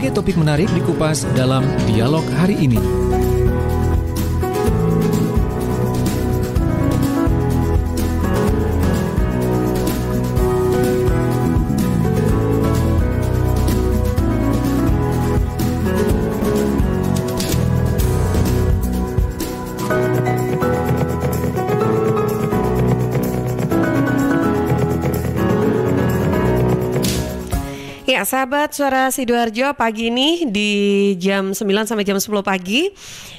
Berbagai topik menarik dikupas dalam dialog hari ini. Ya, sahabat Suara Sidoarjo, pagi ini di jam 9 sampai jam 10 pagi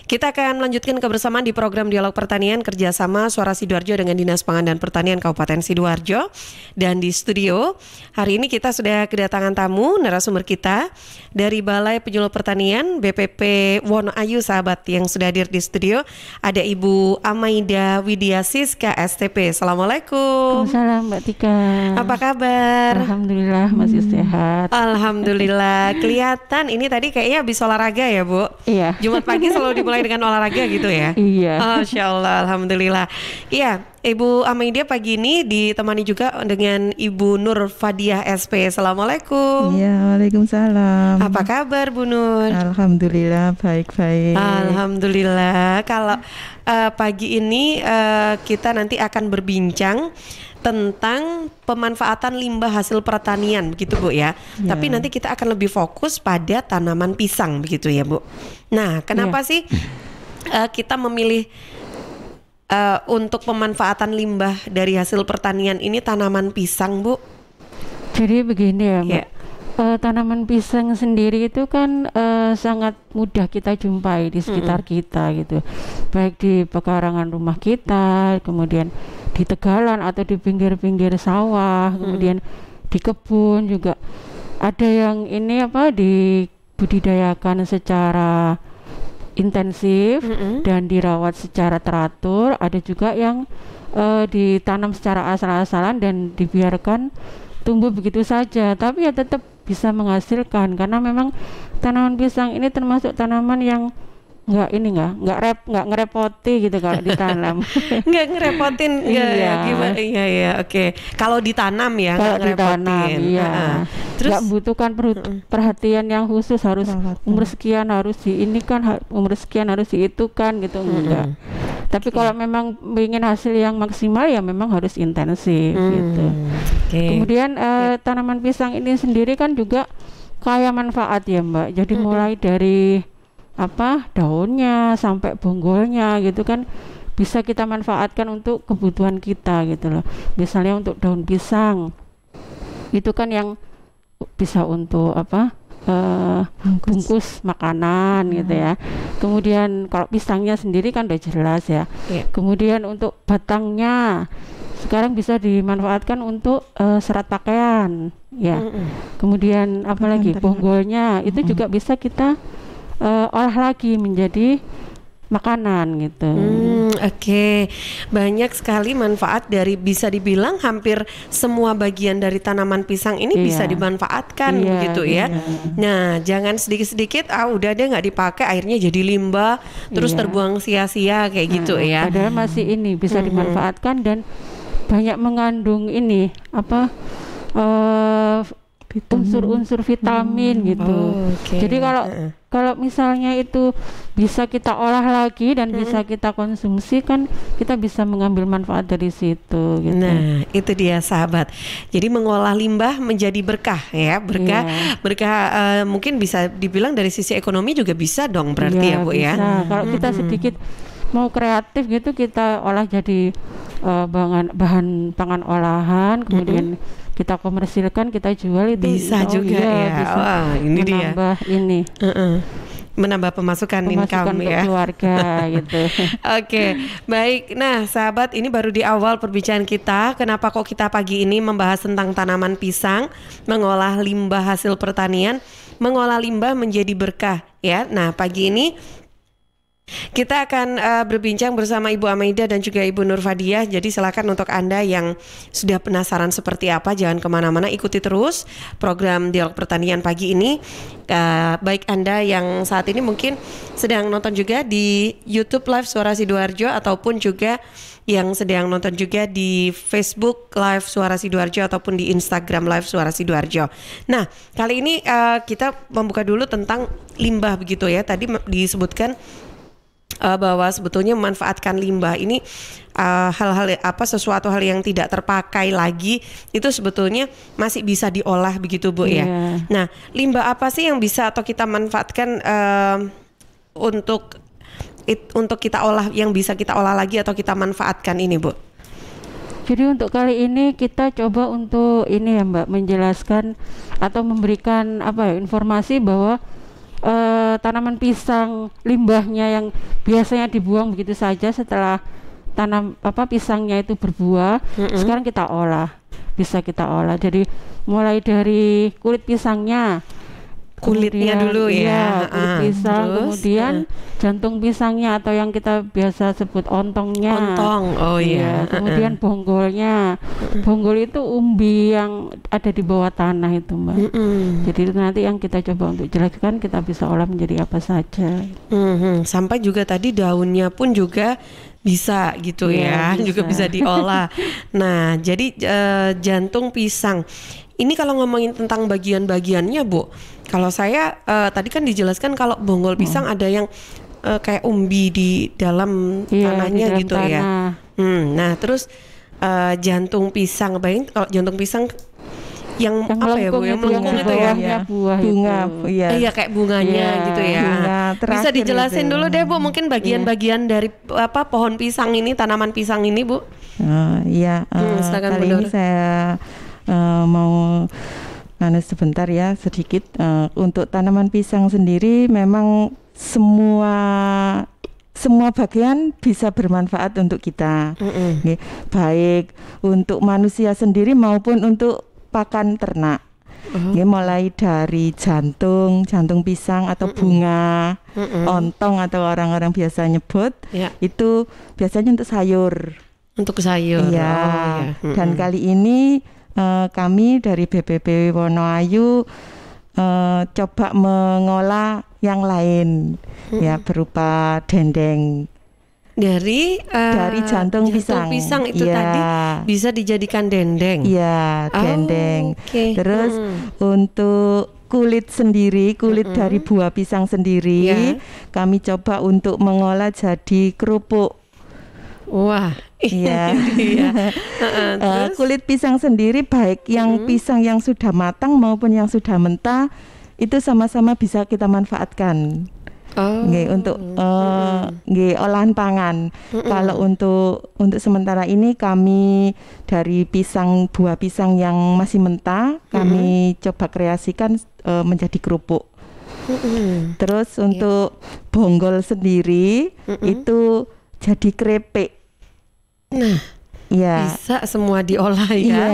kita akan melanjutkan kebersamaan di program Dialog Pertanian kerjasama Suara Sidoarjo dengan Dinas Pangan dan Pertanian Kabupaten Sidoarjo. Dan di studio hari ini kita sudah kedatangan tamu narasumber kita dari Balai Penyuluh Pertanian BPP Wonoayu, sahabat, yang sudah hadir di studio. Ada Ibu Amaida Widya Siska STP. Assalamualaikum. Waalaikumsalam Mbak Tika. Apa kabar? Alhamdulillah masih sehat. Alhamdulillah. Kelihatan ini tadi kayaknya habis olahraga ya, Bu? Iya. Jumat pagi selalu dimulai dengan olahraga gitu ya? Iya. Masya Allah, alhamdulillah. Iya, Ibu Amaida pagi ini ditemani juga dengan Ibu Nur Fadiah SP. Assalamualaikum. Iya, waalaikumsalam. Apa kabar Bu Nur? Alhamdulillah baik-baik. Alhamdulillah. Kalau pagi ini kita nanti akan berbincang tentang pemanfaatan limbah hasil pertanian, begitu Bu ya. Tapi nanti kita akan lebih fokus pada tanaman pisang, begitu ya Bu. Nah, kenapa sih kita memilih untuk pemanfaatan limbah dari hasil pertanian ini tanaman pisang, Bu? Jadi begini ya, Mbak. Tanaman pisang sendiri itu kan sangat mudah kita jumpai di sekitar kita gitu. Baik di pekarangan rumah kita, kemudian di tegalan atau di pinggir-pinggir sawah, kemudian di kebun juga ada yang ini dibudidayakan secara intensif dan dirawat secara teratur. Ada juga yang ditanam secara asal-asalan dan dibiarkan tumbuh begitu saja, tapi ya tetap bisa menghasilkan karena memang tanaman pisang ini termasuk tanaman yang nggak ngerepoti gitu kalau ditanam. Nggak ngerepotin, gimana? Iya, oke. Kalau ditanam ya nggak ngerepotin. Iya. Terus nggak butuhkan perhatian yang khusus, harus umur sekian harus diinikan, umur sekian harus diitukan gitu, enggak. Tapi kalau memang ingin hasil yang maksimal ya memang harus intensif gitu. Kemudian tanaman pisang ini sendiri kan juga kaya manfaat ya Mbak. Jadi mulai dari daunnya sampai bonggolnya gitu kan bisa kita manfaatkan untuk kebutuhan kita gitu loh. Misalnya untuk daun pisang itu kan yang bisa untuk bungkus makanan gitu ya. Kemudian kalau pisangnya sendiri kan udah jelas ya. Kemudian untuk batangnya sekarang bisa dimanfaatkan untuk serat pakaian ya. Kemudian apalagi bonggolnya itu juga bisa kita olah lagi menjadi makanan gitu. Oke. Banyak sekali manfaat dari, bisa dibilang hampir semua bagian dari tanaman pisang ini bisa dimanfaatkan begitu ya. Nah, jangan sedikit-sedikit udah deh nggak dipakai, akhirnya jadi limbah terus terbuang sia-sia kayak gitu ya. Padahal masih ini bisa dimanfaatkan dan banyak mengandung ini unsur-unsur vitamin gitu. Jadi kalau misalnya itu bisa kita olah lagi dan bisa kita konsumsi kan kita bisa mengambil manfaat dari situ gitu. Nah, itu dia sahabat. Jadi mengolah limbah menjadi berkah ya, berkah mungkin bisa dibilang dari sisi ekonomi juga bisa dong berarti ya Bu bisa. ya. Kalau kita sedikit mau kreatif gitu kita olah jadi bahan pangan olahan, kemudian kita komersilkan, kita jual itu bisa juga ya. Bisa ini menambah dia. Menambah pemasukan income untuk ya keluarga gitu. Oke, baik. Nah, sahabat, ini baru di awal perbincangan kita. Kenapa kok kita pagi ini membahas tentang tanaman pisang, mengolah limbah hasil pertanian, mengolah limbah menjadi berkah ya. Nah, pagi ini Kita akan berbincang bersama Ibu Amaida dan juga Ibu Nurfadiah. Jadi silakan untuk Anda yang sudah penasaran seperti apa, jangan kemana-mana, ikuti terus program Dialog Pertanian pagi ini. Baik Anda yang saat ini mungkin sedang nonton juga di YouTube Live Suara Sidoarjo, ataupun juga yang sedang nonton juga di Facebook Live Suara Sidoarjo ataupun di Instagram Live Suara Sidoarjo. Nah, kali ini kita membuka dulu tentang limbah begitu ya. Tadi disebutkan bahwa sebetulnya memanfaatkan limbah ini sesuatu hal yang tidak terpakai lagi itu sebetulnya masih bisa diolah begitu Bu ya. Nah, limbah apa sih yang bisa atau kita manfaatkan untuk kita olah, yang bisa kita olah lagi atau kita manfaatkan ini Bu? Jadi untuk kali ini kita coba untuk ini ya Mbak, menjelaskan atau memberikan informasi bahwa tanaman pisang limbahnya yang biasanya dibuang begitu saja setelah pisangnya itu berbuah, sekarang kita olah, bisa kita olah. Jadi mulai dari kulit pisangnya, kulitnya dulu ya, kulit pisang, terus, kemudian jantung pisangnya atau yang kita biasa sebut ontongnya. Kemudian bonggolnya. Bonggol itu umbi yang ada di bawah tanah itu Mbak. Jadi itu nanti yang kita coba untuk jelaskan, kita bisa olah menjadi apa saja. Sampai juga tadi daunnya pun juga bisa gitu ya, juga bisa diolah. Nah, jadi jantung pisang ini kalau ngomongin tentang bagian-bagiannya Bu, kalau saya tadi kan dijelaskan kalau bonggol pisang ada yang kayak umbi di dalam tanahnya di dalam gitu tanah. Ya. Nah terus jantung pisang, bayangin kalau jantung pisang yang apa ya Bu, yang melengkung itu ya, bunga, iya kayak bunganya gitu ya. Bisa dijelasin itu dulu deh Bu, mungkin bagian-bagian dari pohon pisang ini, tanaman pisang ini Bu. Kali ini saya mau sebentar ya sedikit untuk tanaman pisang sendiri memang semua bagian bisa bermanfaat untuk kita, baik untuk manusia sendiri maupun untuk pakan ternak. Mulai dari jantung pisang atau bunga, ontong atau orang-orang biasa nyebut, itu biasanya untuk sayur. Untuk sayur. Dan kali ini kami dari BPP Wonoayu coba mengolah yang lain, ya berupa dendeng dari jantung pisang itu tadi bisa dijadikan dendeng. Dendeng. Terus untuk kulit dari buah pisang sendiri kami coba untuk mengolah jadi kerupuk. Wah, kulit pisang sendiri baik yang pisang yang sudah matang maupun yang sudah mentah itu sama-sama bisa kita manfaatkan. Untuk olahan pangan. Kalau untuk sementara ini kami dari buah pisang yang masih mentah kami coba kreasikan menjadi kerupuk. Terus untuk bonggol sendiri itu jadi keripik. Nah, bisa semua diolah ya.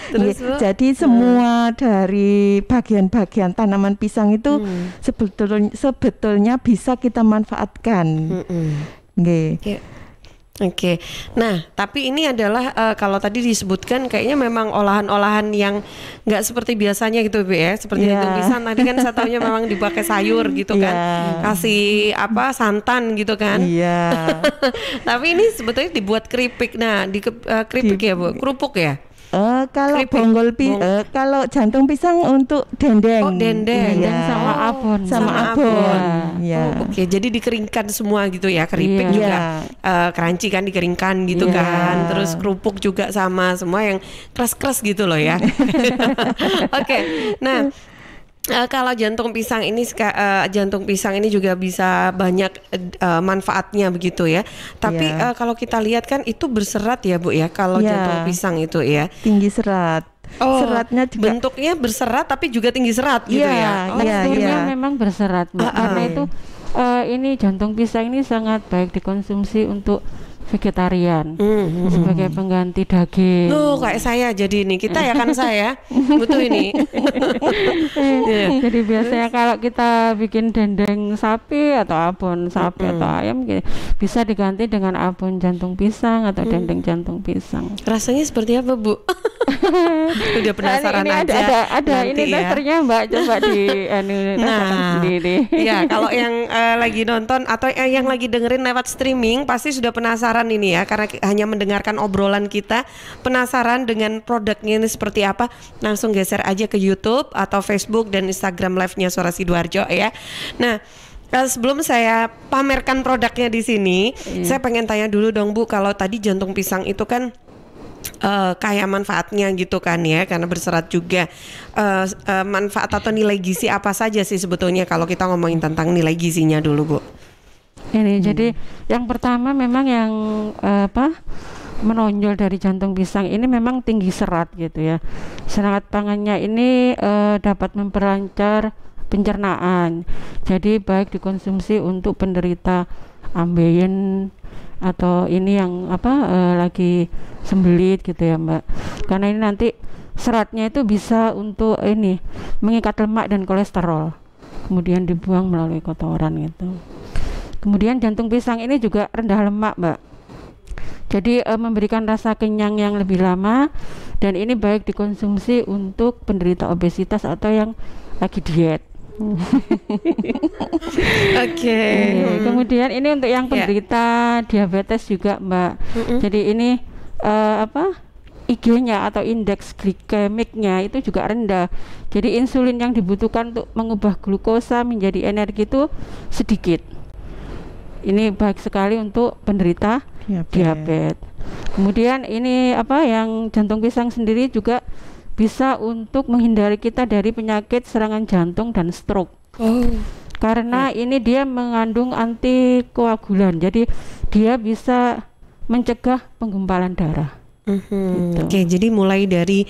Terus, jadi semua dari bagian-bagian tanaman pisang itu sebetulnya bisa kita manfaatkan. Oke. Nah, tapi ini adalah kalau tadi disebutkan kayaknya memang olahan-olahan yang nggak seperti biasanya gitu Bu ya. Seperti itu pisang tadi kan saya taunya memang dipakai sayur gitu kan. Kasih santan gitu kan. Tapi ini sebetulnya dibuat keripik. Nah, keripik ya Bu, kerupuk ya. Kalau kalau jantung pisang untuk dendeng. Dendeng sama abon. Oke, jadi dikeringkan semua gitu ya. Keripik juga crunchy kan, dikeringkan gitu kan. Terus kerupuk juga sama, semua yang keras-keras gitu loh ya. Oke. Nah, kalau jantung pisang ini juga bisa banyak manfaatnya begitu ya. Tapi kalau kita lihat kan itu berserat ya Bu ya, kalau jantung pisang itu ya. Tinggi serat. Seratnya juga bentuknya berserat tapi juga tinggi serat gitu ya. Teksturnya memang berserat Mbak. Karena itu ini jantung pisang ini sangat baik dikonsumsi untuk vegetarian sebagai pengganti daging. Kayak saya jadi ini kita ya kan saya butuh ini. Jadi biasanya kalau kita bikin dendeng sapi atau abon sapi atau ayam bisa diganti dengan abon jantung pisang atau dendeng jantung pisang. Rasanya seperti apa, Bu? Udah penasaran ini aja. Ada ini testernya Mbak, coba di rasakan sendiri. Ya, kalau yang lagi nonton atau yang lagi dengerin lewat streaming pasti sudah penasaran ini ya, karena hanya mendengarkan obrolan kita, penasaran dengan produknya ini seperti apa, langsung geser aja ke YouTube atau Facebook dan Instagram live-nya Suara Sidoarjo ya. Nah, sebelum saya pamerkan produknya di sini, saya pengen tanya dulu dong Bu, kalau tadi jantung pisang itu kan kayak manfaatnya gitu kan ya, karena berserat juga. Manfaat atau nilai gizi apa saja sih sebetulnya kalau kita ngomongin tentang nilai gizinya dulu, Bu? Ini jadi yang pertama memang yang menonjol dari jantung pisang ini memang tinggi serat gitu ya. Serat pangannya ini dapat memperlancar pencernaan. Jadi baik dikonsumsi untuk penderita ambeien atau ini yang lagi sembelit gitu ya Mbak. Karena ini nanti seratnya itu bisa untuk ini mengikat lemak dan kolesterol, kemudian dibuang melalui kotoran gitu. Kemudian jantung pisang ini juga rendah lemak Mbak, jadi memberikan rasa kenyang yang lebih lama, dan ini baik dikonsumsi untuk penderita obesitas atau yang lagi diet. Oke. Kemudian ini untuk yang penderita diabetes juga Mbak. Jadi ini IG-nya atau indeks glikemiknya itu juga rendah. Jadi insulin yang dibutuhkan untuk mengubah glukosa menjadi energi itu sedikit. Ini baik sekali untuk penderita diabetes. Kemudian ini yang jantung pisang sendiri juga bisa untuk menghindari kita dari penyakit serangan jantung dan stroke. Karena ini dia mengandung antikoagulan. Jadi dia bisa mencegah penggumpalan darah. Gitu. Oke, jadi mulai dari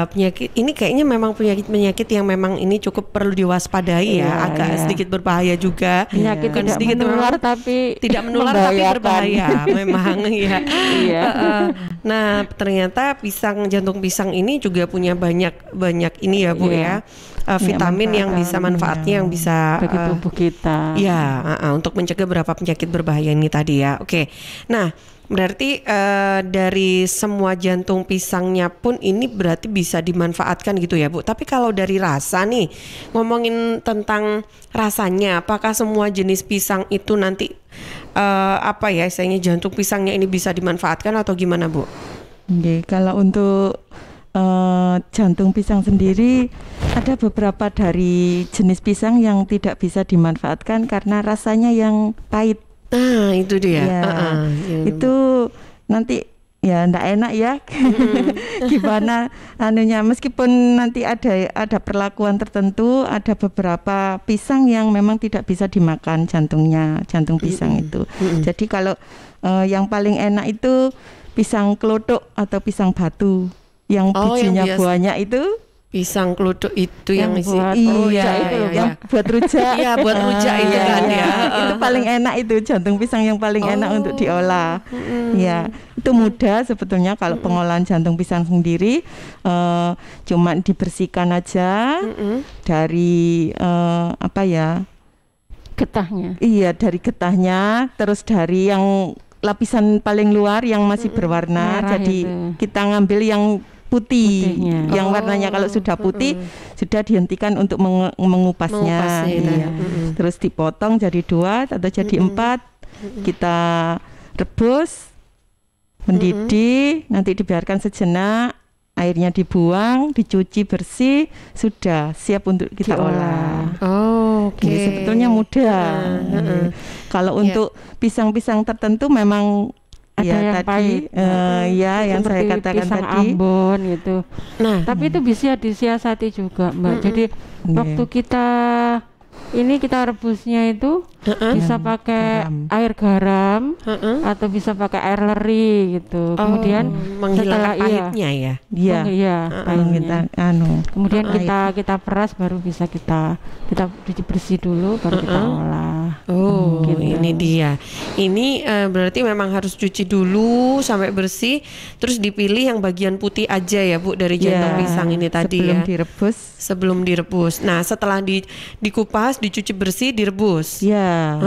penyakit ini kayaknya memang penyakit yang memang ini cukup perlu diwaspadai ya, agak sedikit berbahaya juga. Penyakit tidak sedikit menular tapi tidak menular tapi berbahaya memang ya. Nah, ternyata jantung pisang ini juga punya banyak ini ya Bu ya. Vitamin yang bisa manfaatnya yang bisa bagi tubuh kita. Untuk mencegah beberapa penyakit berbahaya ini tadi ya. Oke. Nah, berarti dari semua jantung pisangnya pun ini berarti bisa dimanfaatkan gitu ya Bu. Tapi kalau dari rasa nih, ngomongin tentang rasanya, apakah semua jenis pisang itu nanti istilahnya jantung pisangnya ini bisa dimanfaatkan atau gimana Bu? Oke, kalau untuk jantung pisang sendiri ada beberapa dari jenis pisang yang tidak bisa dimanfaatkan karena rasanya yang pahit. Nah, itu dia. Itu nanti ya ndak enak ya. Gimana meskipun nanti ada perlakuan tertentu, ada beberapa pisang yang memang tidak bisa dimakan jantung pisang itu. Jadi kalau yang paling enak itu pisang kelotok atau pisang batu yang bijinya banyak itu. Pisang kelutuk itu yang isi yang buat rujak. Iya, buat rujak itu kan ya. Itu paling enak itu jantung pisang yang paling enak untuk diolah. Ya, itu mudah sebetulnya kalau pengolahan jantung pisang sendiri, cuma dibersihkan aja dari getahnya. Iya, dari getahnya, terus dari yang lapisan paling luar yang masih berwarna. Merah jadi itu. kita ngambil yang putihnya. Yang warnanya kalau sudah putih sudah dihentikan untuk mengupasnya. Iya. Terus dipotong jadi 2 atau jadi 4. Kita rebus, mendidih, nanti dibiarkan sejenak, airnya dibuang, dicuci bersih, sudah siap untuk kita olah. Oke. Sebetulnya mudah. Kalau untuk pisang-pisang tertentu memang ada yang pahit, yang saya katakan pisang tadi. Ambon gitu. Nah, tapi itu bisa disiasati juga Mbak. Jadi waktu kita rebusnya itu bisa pakai air garam, atau bisa pakai air leri gitu. Kemudian menghilangkan pahitnya ya. Iya, pahitnya. Kemudian kita peras, baru bisa kita cuci bersih dulu, baru kita olah. Gitu. Ini dia. Ini berarti memang harus cuci dulu sampai bersih, terus dipilih yang bagian putih aja ya Bu, dari jantung pisang ini tadi sebelum ya. Sebelum direbus. Nah, setelah dikupas, dicuci bersih, direbus. Ya.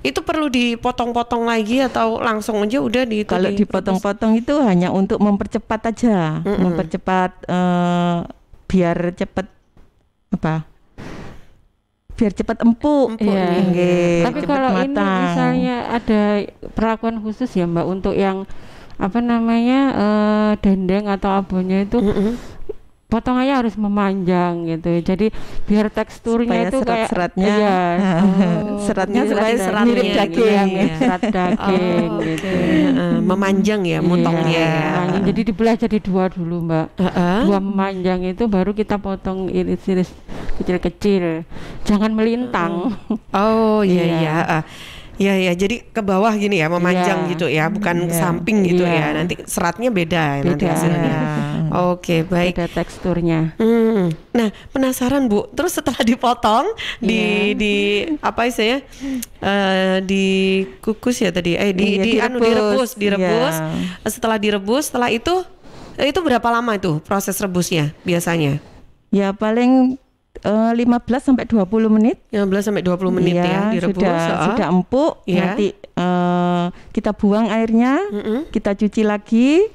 Itu perlu dipotong-potong lagi atau langsung aja udah Kalau dipotong-potong itu hanya untuk mempercepat aja, mempercepat biar cepat biar cepat empuk. Tapi kalau matang. Ini misalnya ada perlakuan khusus ya Mbak untuk yang dendeng atau abonnya itu potongannya harus memanjang gitu. Jadi biar teksturnya supaya itu kayak seratnya seratnya supaya mirip daging, serat daging gitu. Memanjang ya motongnya. Jadi dibelah jadi 2 dulu Mbak. 2 memanjang itu baru kita potong iris-iris kecil-kecil. Jangan melintang. Iya, jadi ke bawah gini ya, memanjang gitu ya, bukan ke samping gitu ya. Nanti seratnya beda nanti hasilnya. Oke, baik. Beda teksturnya. Nah, penasaran Bu. Terus setelah dipotong, dikukus ya tadi. Direbus. Setelah direbus, setelah itu berapa lama itu proses rebusnya biasanya? Ya paling 15-20 menit. 15-20 menit ya direbus. Sudah empuk. Nanti kita buang airnya, kita cuci lagi,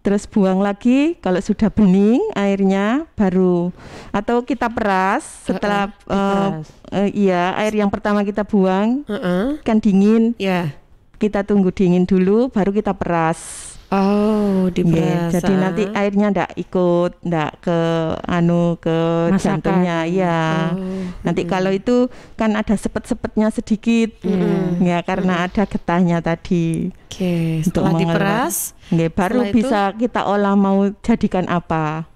terus buang lagi. Kalau sudah bening airnya baru, atau kita peras setelah air yang pertama kita buang kan dingin. Kita tunggu dingin dulu, baru kita peras. Diperas. Jadi nanti airnya ndak ke jantungnya. Nanti kalau itu kan ada sepet-sepetnya sedikit. Ya karena ada getahnya tadi. Setelah diperas, baru bisa kita olah mau jadikan apa.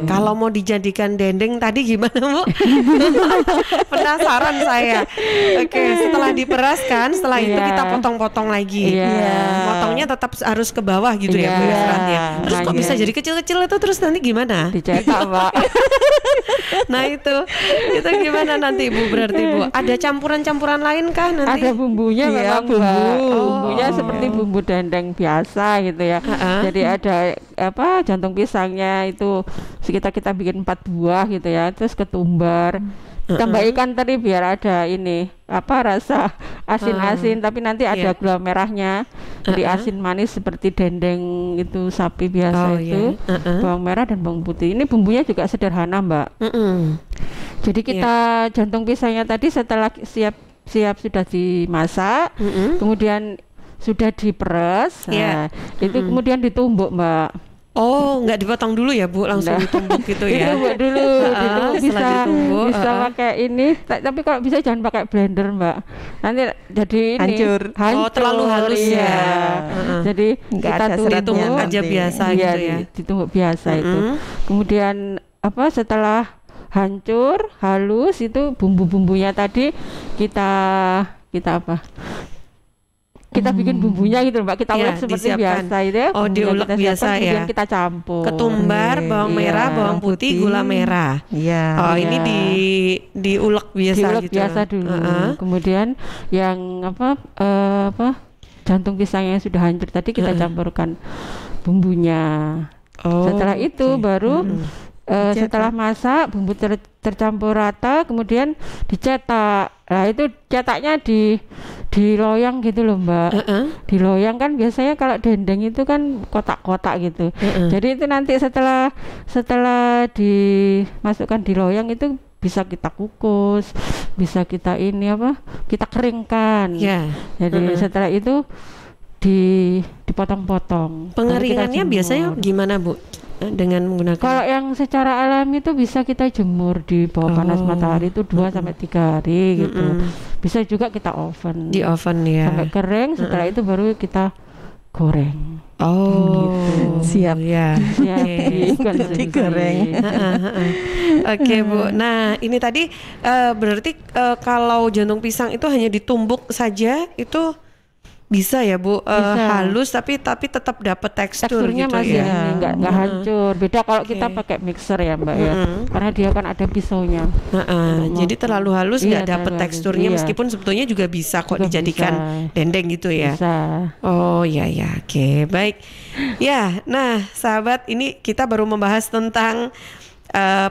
Kalau mau dijadikan dendeng tadi gimana Bu? Penasaran saya. Setelah diperas kan, setelah itu kita potong-potong lagi. Potongnya tetap harus ke bawah gitu ya Bu seratnya. Terus kok bisa jadi kecil-kecil itu, terus nanti gimana? Dicetak Pak. Nah itu gimana nanti Bu, berarti Bu? Ada campuran-campuran lain kah nanti? Ada bumbunya memang bumbunya seperti bumbu dendeng biasa gitu ya. Jadi ada jantung pisangnya itu sekitar kita bikin 4 buah gitu ya, terus ketumbar, tambah ikan teri biar ada rasa asin-asin, tapi nanti ada gula merahnya, jadi asin manis seperti dendeng itu sapi biasa itu. Bawang merah dan bawang putih. Ini bumbunya juga sederhana Mbak. Jadi kita jantung pisangnya tadi setelah siap sudah dimasak, kemudian sudah diperes, itu kemudian ditumbuk Mbak. Nggak dipotong dulu ya Bu, langsung ditumbuk gitu ya? Ditumbuk dulu, bisa pakai ini, tapi kalau bisa jangan pakai blender Mbak, nanti jadi hancur. Terlalu halus ya. Jadi kita ditumbuk aja biasa gitu ya? Ditumbuk biasa itu. Kemudian setelah hancur, halus itu bumbu-bumbunya tadi kita bikin bumbunya gitu Mbak, kita ulek seperti disiapkan. Biasa itu ya. Diulek biasa ya. Kemudian kita campur. Ketumbar, bawang merah, bawang putih, gula merah. Ini diulek biasa diulek gitu. Biasa dulu. Kemudian yang jantung pisang yang sudah hancur tadi kita campurkan bumbunya. Setelah itu baru setelah masak bumbu tercampur rata, kemudian dicetak. Nah itu cetaknya di loyang gitu loh Mbak. Di loyang kan biasanya kalau dendeng itu kan kotak-kotak gitu. Jadi itu nanti setelah dimasukkan di loyang itu bisa kita kukus, bisa kita kita keringkan. Jadi setelah itu dipotong-potong. Pengeringannya biasanya gimana Bu? Dengan menggunakan, kalau yang secara alami itu bisa kita jemur di bawah panas matahari itu 2-3 hari gitu. Bisa juga kita oven. Di oven ya. Sampai kering, setelah itu baru kita goreng. Oh, gitu. Siap ya. Digoreng. Oke Bu. Nah ini tadi berarti kalau jantung pisang itu hanya ditumbuk saja itu bisa ya Bu, halus tapi tetap dapat teksturnya gitu ya. Masih nggak hancur. Beda kalau kita pakai mixer ya Mbak ya, karena dia kan ada pisaunya. Jadi terlalu halus nggak dapat teksturnya, meskipun sebetulnya juga bisa kok dijadikan dendeng gitu ya. Bisa. Oh ya, oke, baik. Ya, nah sahabat, ini kita baru membahas tentang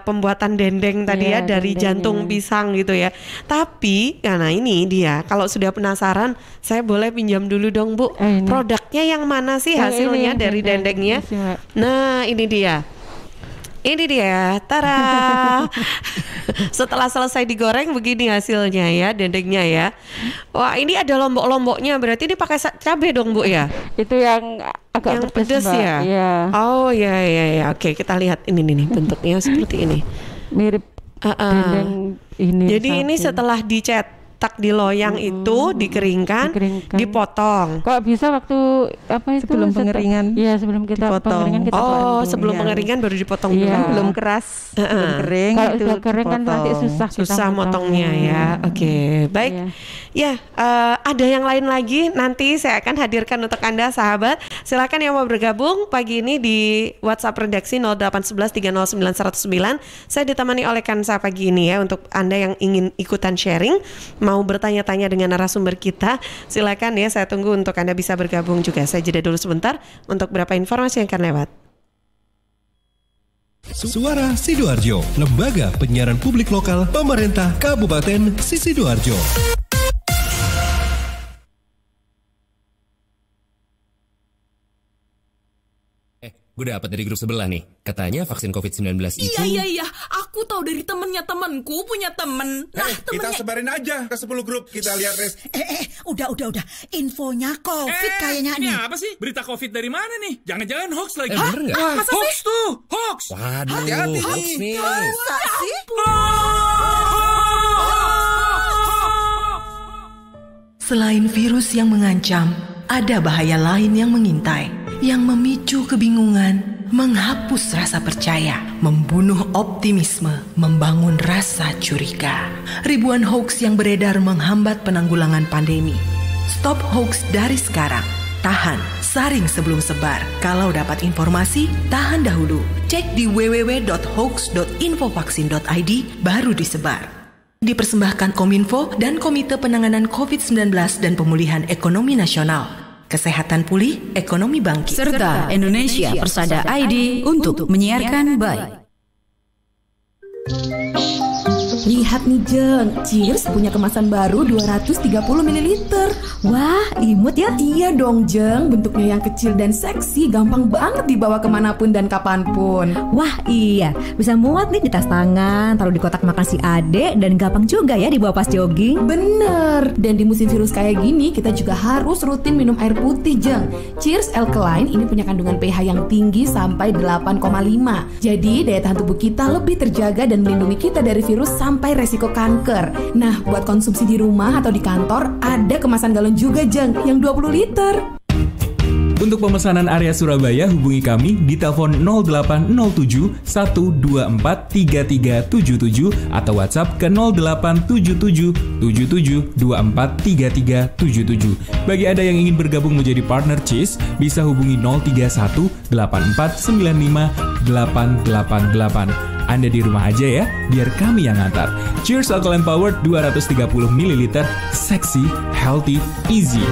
pembuatan dendeng tadi ya dari jantung pisang gitu ya. Tapi karena ini dia, kalau sudah penasaran, saya boleh pinjam dulu dong Bu. Produknya yang mana sih hasilnya dari dendengnya? Nah ini dia. Ini dia, tara. Setelah selesai digoreng begini hasilnya ya, dendengnya ya. Wah ini ada lombok-lomboknya, berarti ini pakai cabai dong Bu ya? Itu yang agak pedas ya? Oh ya. Oke, kita lihat ini nih bentuknya seperti ini. Mirip dendeng ini. Jadi ini setelah dicetak di loyang itu dikeringkan, dipotong. Kok bisa waktu apa itu sebelum pengeringan? Iya, sebelum kita pengeringan kita potong. Sebelum pengeringan baru dipotong dulu. Belum keras, belum kering. Kalau itu udah kering kan nanti susah motongnya ya. Oke, baik. Ya, ada yang lain lagi nanti saya akan hadirkan untuk Anda sahabat. Silakan yang mau bergabung pagi ini di WhatsApp redaksi 0811 309 109. Saya ditemani oleh Kansa pagi ini ya, untuk Anda yang ingin ikutan sharing, mau bertanya-tanya dengan narasumber kita, silakan ya, saya tunggu untuk Anda bisa bergabung juga. Saya jeda dulu sebentar untuk beberapa informasi yang akan lewat. Suara Sidoarjo, lembaga penyiaran publik lokal pemerintah Kabupaten Sidoarjo. Gue dapet dari grup sebelah nih, katanya vaksin COVID-19 itu... Iya, aku tahu dari temennya temenku punya temen. Nah, kita sebarin aja ke 10 grup, kita lihat res. Udah. Infonya COVID kayaknya nih. Ini apa sih? Berita COVID dari mana nih? Jangan-jangan hoax lagi. Bener nggak? Hoax tuh, hoax. Waduh, hati-hati hoax nih. Masa sih? Selain virus yang mengancam, ada bahaya lain yang mengintai, yang memicu kebingungan, menghapus rasa percaya, membunuh optimisme, membangun rasa curiga. Ribuan hoax yang beredar menghambat penanggulangan pandemi. Stop hoax dari sekarang. Tahan, saring sebelum sebar. Kalau dapat informasi, tahan dahulu. Cek di www.hoax.infovaksin.id baru disebar. Dipersembahkan Kominfo dan Komite Penanganan COVID-19 dan Pemulihan Ekonomi Nasional. Kesehatan pulih, ekonomi bangkit. Serta Indonesia Persada ID untuk menyiarkan baik. Lihat nih Jeng, Cheers punya kemasan baru 230 ml. Wah, imut ya? Iya dong Jeng, bentuknya yang kecil dan seksi, gampang banget dibawa kemanapun dan kapanpun. Wah iya, bisa muat nih di tas tangan, taruh di kotak makan si adek, dan gampang juga ya dibawa pas jogging. Bener, dan di musim virus kayak gini kita juga harus rutin minum air putih Jeng. Cheers Alkaline ini punya kandungan pH yang tinggi sampai 8,5. Jadi daya tahan tubuh kita lebih terjaga dan melindungi kita dari virus sampai resiko kanker. Nah, buat konsumsi di rumah atau di kantor, ada kemasan galon juga Jeng, yang 20 liter. Untuk pemesanan area Surabaya, hubungi kami di telepon 0807 124 3377 atau WhatsApp ke 0877 77 24 3377. Bagi Anda yang ingin bergabung menjadi partner Cheers, bisa hubungi 031 84 95 888. Anda di rumah aja ya, biar kami yang ngantar. Cheers Alkaline Powered 230 ml, seksi, healthy, easy.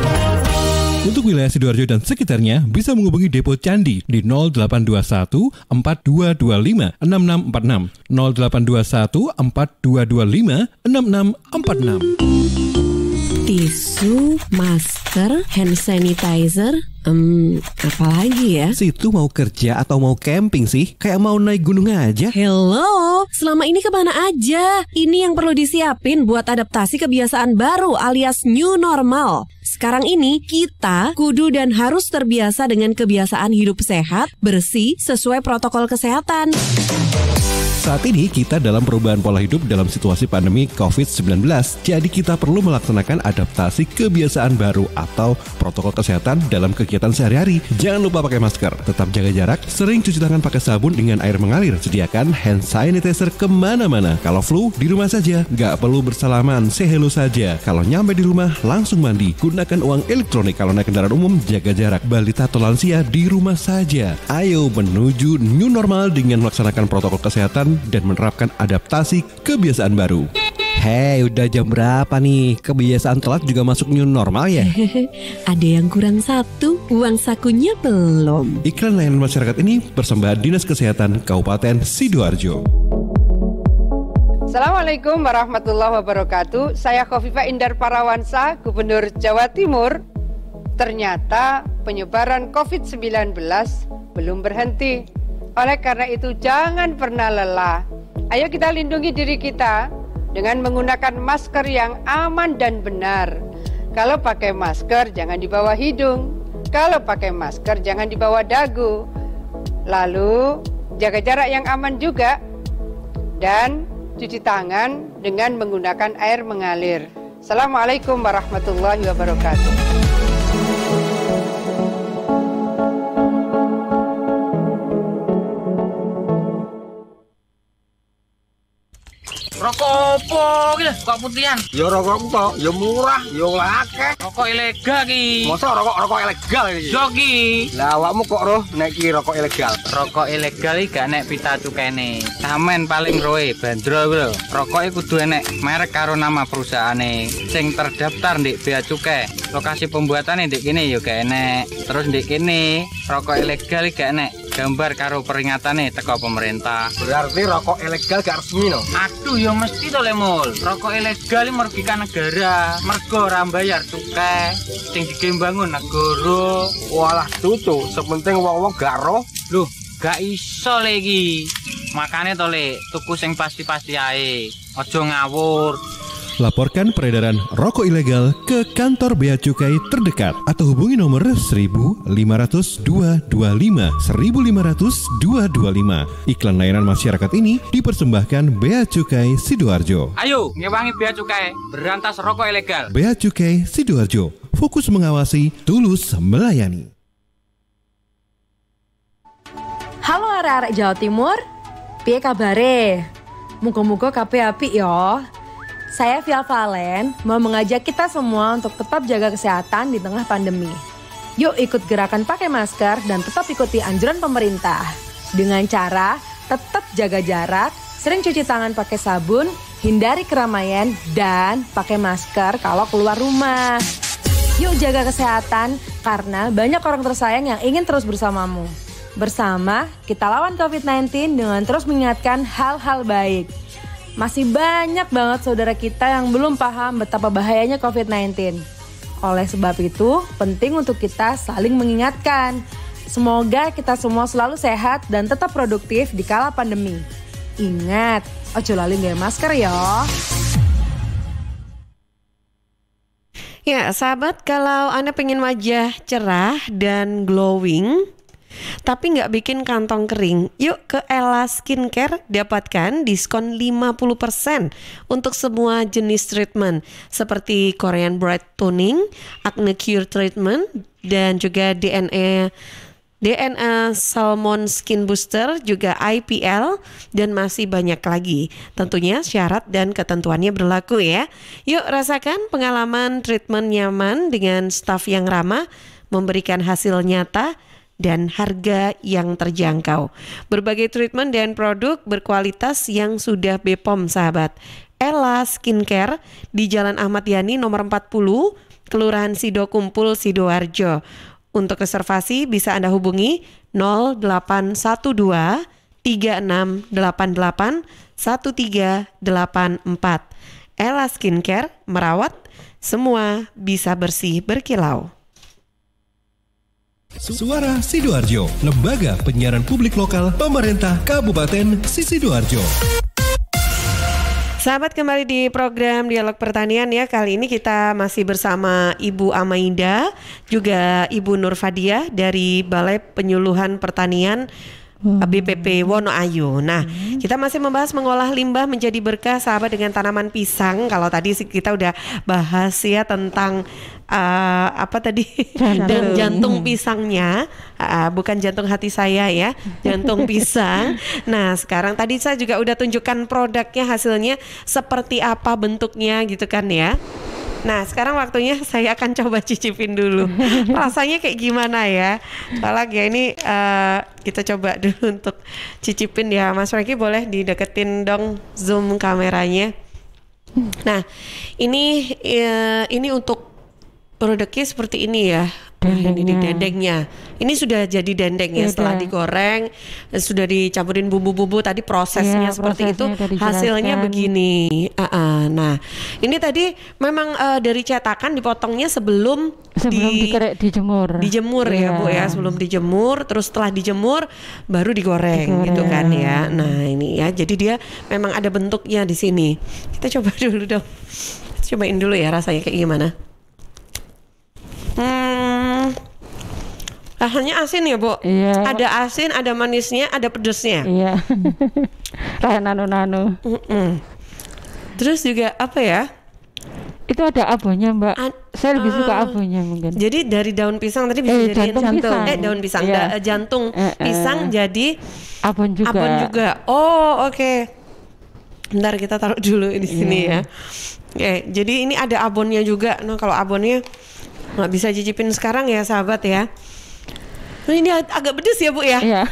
Untuk wilayah Sidoarjo dan sekitarnya, bisa menghubungi Depo Candi di 0821 4225 6646, 0821 4225 6646. Tisu, masker, hand sanitizer, apalagi ya? Situ mau kerja atau mau camping sih? Kayak mau naik gunung aja. Hello, selama ini kemana aja? Ini yang perlu disiapin buat adaptasi kebiasaan baru alias new normal. Sekarang ini kita kudu dan harus terbiasa dengan kebiasaan hidup sehat, bersih, sesuai protokol kesehatan. Saat ini kita dalam perubahan pola hidup dalam situasi pandemi COVID-19. Jadi kita perlu melaksanakan adaptasi kebiasaan baru atau protokol kesehatan dalam kegiatan sehari-hari. Jangan lupa pakai masker, tetap jaga jarak, sering cuci tangan pakai sabun dengan air mengalir. Sediakan hand sanitizer kemana-mana. Kalau flu, di rumah saja. Nggak perlu bersalaman, say hello saja. Kalau nyampe di rumah, langsung mandi. Gunakan uang elektronik. Kalau naik kendaraan umum, jaga jarak. Balita atau lansia, di rumah saja. Ayo menuju new normal dengan melaksanakan protokol kesehatan dan menerapkan adaptasi kebiasaan baru. Hei, udah jam berapa nih? Kebiasaan telat juga masuk new normal ya? Ada yang kurang satu, uang sakunya belum. Iklan layanan masyarakat ini persembahan Dinas Kesehatan Kabupaten Sidoarjo. Assalamualaikum warahmatullahi wabarakatuh. Saya Khofifah Indar Parawansa, Gubernur Jawa Timur. Ternyata penyebaran COVID-19 belum berhenti. Oleh karena itu jangan pernah lelah. Ayo kita lindungi diri kita dengan menggunakan masker yang aman dan benar. Kalau pakai masker jangan di bawah hidung. Kalau pakai masker jangan di bawah dagu. Lalu jaga jarak yang aman juga. Dan cuci tangan dengan menggunakan air mengalir. Assalamualaikum warahmatullahi wabarakatuh. Rokok opo ki lho, kok putihan? Ya rokok apa? Ya murah, ya akeh. Rokok ilegal ki. Masa rokok ilegal iki? Yo ki. Lah awakmu kok roh nek iki rokok ilegal? Rokok ilegal iki gak nek pita cukene. Samen paling roe bandro kuwi lho. Rokok iki kudu enek merek karo nama perusahaane sing terdaftar ndek Bea Cukai. Lokasi pembuatane ndek kene yo gak enek. Terus ndek kene rokok ilegal iki gak enek gambar karo peringatane teko pemerintah. Berarti rokok ilegal gak resmi no? Aduh ya mesti to Lemul. Rokok ilegal iki merugikan negara. Mergo ora bayar cukai sing digembangun negara. Walah tutu, sepenting wong-wong gak roh. Loh, gak iso le iki. Makane to le tuku sing pasti-pasti ae. Aja ngawur. Laporkan peredaran rokok ilegal ke kantor Bea Cukai terdekat atau hubungi nomor 1.500 225 1.500 225. Iklan layanan masyarakat ini dipersembahkan Bea Cukai Sidoarjo. Ayo, ngewangi Bea Cukai, berantas rokok ilegal. Bea Cukai Sidoarjo, fokus mengawasi, tulus melayani. Halo arek-arek Jawa Timur, piye kabare? Muga-muga kabeh apik ya. Saya Via Valen mau mengajak kita semua untuk tetap jaga kesehatan di tengah pandemi. Yuk ikut gerakan pakai masker dan tetap ikuti anjuran pemerintah. Dengan cara tetap jaga jarak, sering cuci tangan pakai sabun, hindari keramaian, dan pakai masker kalau keluar rumah. Yuk jaga kesehatan karena banyak orang tersayang yang ingin terus bersamamu. Bersama, kita lawan COVID-19 dengan terus mengingatkan hal-hal baik. Masih banyak banget saudara kita yang belum paham betapa bahayanya COVID-19. Oleh sebab itu, penting untuk kita saling mengingatkan. Semoga kita semua selalu sehat dan tetap produktif di kala pandemi. Ingat, ojo lali nggawe masker ya. Ya, sahabat, kalau Anda pengen wajah cerah dan glowing, tapi nggak bikin kantong kering, yuk ke Ella Skincare, dapatkan diskon 50% untuk semua jenis treatment seperti Korean Bright Toning, Acne Cure Treatment, dan juga DNA Salmon Skin Booster, juga IPL, dan masih banyak lagi. Tentunya syarat dan ketentuannya berlaku ya. Yuk rasakan pengalaman treatment nyaman dengan staf yang ramah, memberikan hasil nyata, dan harga yang terjangkau. Berbagai treatment dan produk berkualitas yang sudah BPOM, sahabat. Ella Skincare di Jalan Ahmad Yani nomor 40, Kelurahan Sido Kumpul, Sidoarjo. Untuk reservasi bisa Anda hubungi 0812 3688 1384. Ella Skincare, merawat semua bisa bersih berkilau. Suara Sidoarjo, lembaga penyiaran publik lokal pemerintah Kabupaten Sidoarjo. Sahabat, kembali di program Dialog Pertanian ya. Kali ini kita masih bersama Ibu Amaida, juga Ibu Nur Fadia dari Balai Penyuluhan Pertanian BPP Wonoayu. Nah, kita masih membahas mengolah limbah menjadi berkah, sahabat, dengan tanaman pisang. Kalau tadi kita udah bahas ya tentang apa tadi dan jantung pisangnya, bukan jantung hati saya ya, jantung pisang. Nah, sekarang tadi saya juga udah tunjukkan produknya, hasilnya seperti apa bentuknya gitu kan ya. Nah, sekarang waktunya saya akan coba cicipin dulu. Rasanya kayak gimana ya? Soalnya ya ini kita coba dulu untuk cicipin ya. Mas Franky boleh dideketin dong zoom kameranya. Nah, ini untuk produknya seperti ini ya. Ini dendengnya. Ini sudah jadi dendeng ya, setelah digoreng, sudah dicampurin bumbu-bumbu tadi, prosesnya seperti itu, hasilnya begini. Nah, ini tadi memang dari cetakan dipotongnya sebelum dijemur. Dijemur ya Bu ya, sebelum dijemur, terus setelah dijemur baru digoreng gitu kan ya. Nah, ini ya, jadi dia memang ada bentuknya di sini. Kita coba dulu dong. Cobain dulu ya rasanya kayak gimana. Rasanya asin ya Bu? Iya. Ada asin, ada manisnya, ada pedesnya. Iya. Kayak nano-nano. Terus juga apa ya? Itu ada abonnya Mbak. Saya lebih suka abonnya mungkin. Jadi dari daun pisang tadi bisa jadi jantung. Daun pisang, jantung pisang jadi abon juga. Abon juga. Oh oke. Bentar kita taruh dulu di sini ya. Oke, jadi ini ada abonnya juga. Nah kalau abonnya nggak bisa cicipin sekarang ya sahabat ya. Ini agak pedes ya Bu ya. Iya.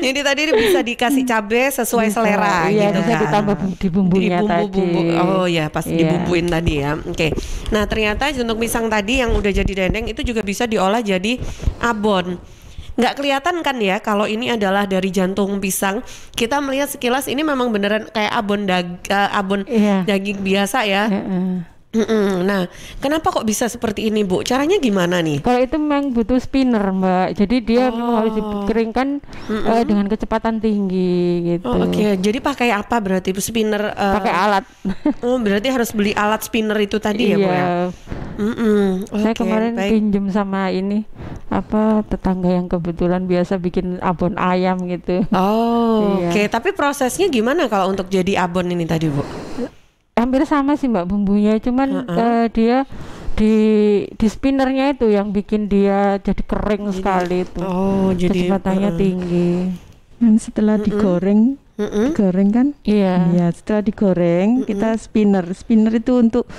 Jadi tadi bisa dikasih cabai sesuai selera gitu bisa kan. Ditambah di bumbunya tadi. Oh ya pas dibumbuin tadi ya. Oke. Nah ternyata jantung pisang tadi yang udah jadi dendeng itu juga bisa diolah jadi abon. Nggak kelihatan kan ya kalau ini adalah dari jantung pisang. Kita melihat sekilas ini memang beneran kayak abon daging biasa ya. Nah, kenapa kok bisa seperti ini Bu? Caranya gimana nih? Kalau itu memang butuh spinner Mbak. Jadi dia memang harus dikeringkan dengan kecepatan tinggi gitu. Oke. Jadi pakai apa berarti spinner? Pakai alat. Berarti harus beli alat spinner itu tadi ya Bu ya? Saya kemarin pinjem sama ini tetangga yang kebetulan biasa bikin abon ayam gitu. Oke. Tapi prosesnya gimana kalau untuk jadi abon ini tadi Bu? Hampir sama sih Mbak bumbunya, cuman dia di spinnernya itu yang bikin dia jadi kering sekali itu. Jadi kecepatannya tinggi. Dan setelah digoreng, digoreng kan? Iya. Ya, setelah digoreng kita spinner itu untuk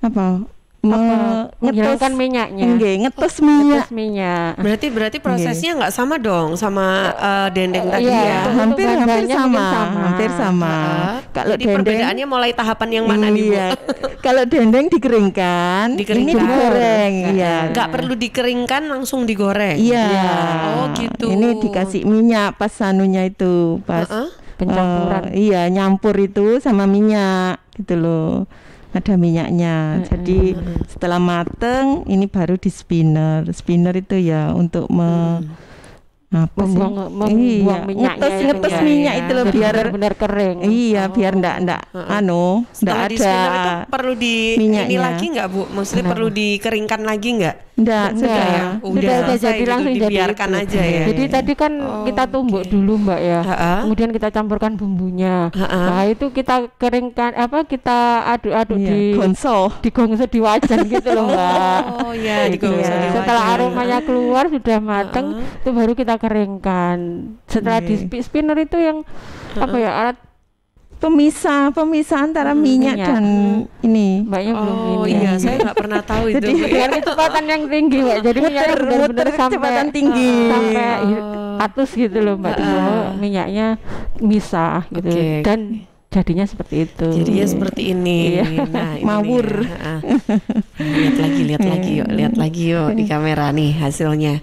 apa? Menghilangkan minyaknya. Ngetes minyak. Berarti prosesnya nggak sama dong sama dendeng tadi ya? Hampir sama. Kalau jadi perbedaannya mulai tahapan yang mana nih Bu? Kalau dendeng dikeringkan, ini digoreng. Iya. Nggak perlu dikeringkan, langsung digoreng. Iya. Oh gitu. Ini dikasih minyak pas sanunya itu, pas pencampuran. Iya, nyampur itu sama minyak gitu loh. Ada minyaknya. Jadi setelah mateng ini baru di spinner. Spinner itu ya untuk membuang minyaknya, ngetes minyak itu loh biar benar kering. Iya, biar enggak setelah di spinner itu perlu ini lagi enggak Bu? Maksudnya perlu dikeringkan lagi enggak? Enggak, sudah ya. Udah jadi langsung dibiarkan aja ya. Jadi tadi kan kita tumbuk dulu Mbak ya. Kemudian kita campurkan bumbunya. Nah, itu kita keringkan kita aduk-aduk di gongso di wajan gitu loh Mbak. Oh iya, di gongso di wajan. Setelah aromanya keluar sudah mateng, itu baru kita keringkan. Setelah di spinner itu yang alat pemisah antara minyak dan ini. Mbaknya belum ini. Iya, saya nggak pernah tahu itu. Jadi dengan kecepatan yang tinggi Mbak. Jadi minyaknya benar-benar kecepatan tinggi sampai atus gitu loh Mbak. Minyaknya misah gitu. Dan jadinya seperti itu. Jadinya seperti ini. Nah, ini mawur. Lihat lagi yuk di kamera nih hasilnya.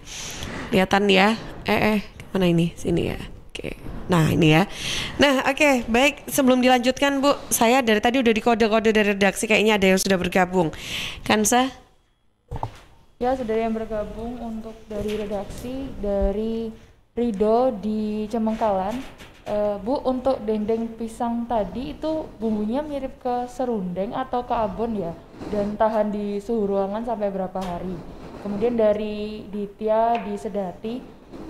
Kelihatan ya? Mana ini? Sini ya. Oke. Nah ini ya. Nah oke, baik. Sebelum dilanjutkan Bu, saya dari tadi udah dikode-kode dari redaksi, kayaknya ada yang sudah bergabung. Kansa? Ya, sudah yang bergabung untuk dari redaksi, dari Rido di Cemengkalan. Bu, untuk dendeng pisang tadi itu bumbunya mirip ke serundeng atau ke abon ya? Dan tahan di suhu ruangan sampai berapa hari? Kemudian dari Ditya di Sedati,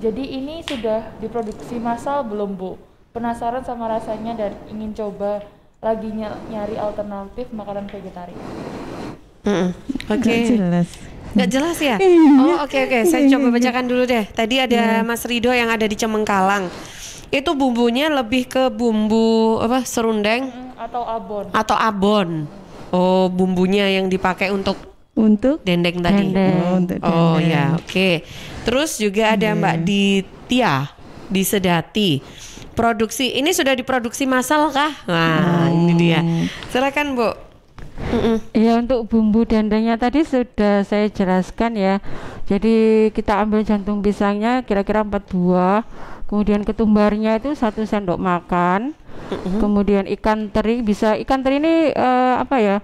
Jadi ini sudah diproduksi massal belum Bu? Penasaran sama rasanya dan ingin coba lagi nyari alternatif makanan vegetarian. Oke. Nggak jelas ya? Oh oke. Saya coba bacakan dulu deh. Tadi ada Mas Rido yang ada di Cemengkalang. Itu bumbunya lebih ke bumbu apa? Serundeng atau abon. Atau abon. Oh, bumbunya yang dipakai untuk dendeng tadi. Oh ya, oke. Terus juga ada Mbak Ditya di Sedati. Produksi ini sudah diproduksi massal kah? Nah, ini dia. Silakan Bu. Ya, untuk bumbu dendengnya tadi sudah saya jelaskan ya. Jadi kita ambil jantung pisangnya kira-kira 4 buah. Kemudian ketumbarnya itu 1 sendok makan. Kemudian ikan teri ini apa ya?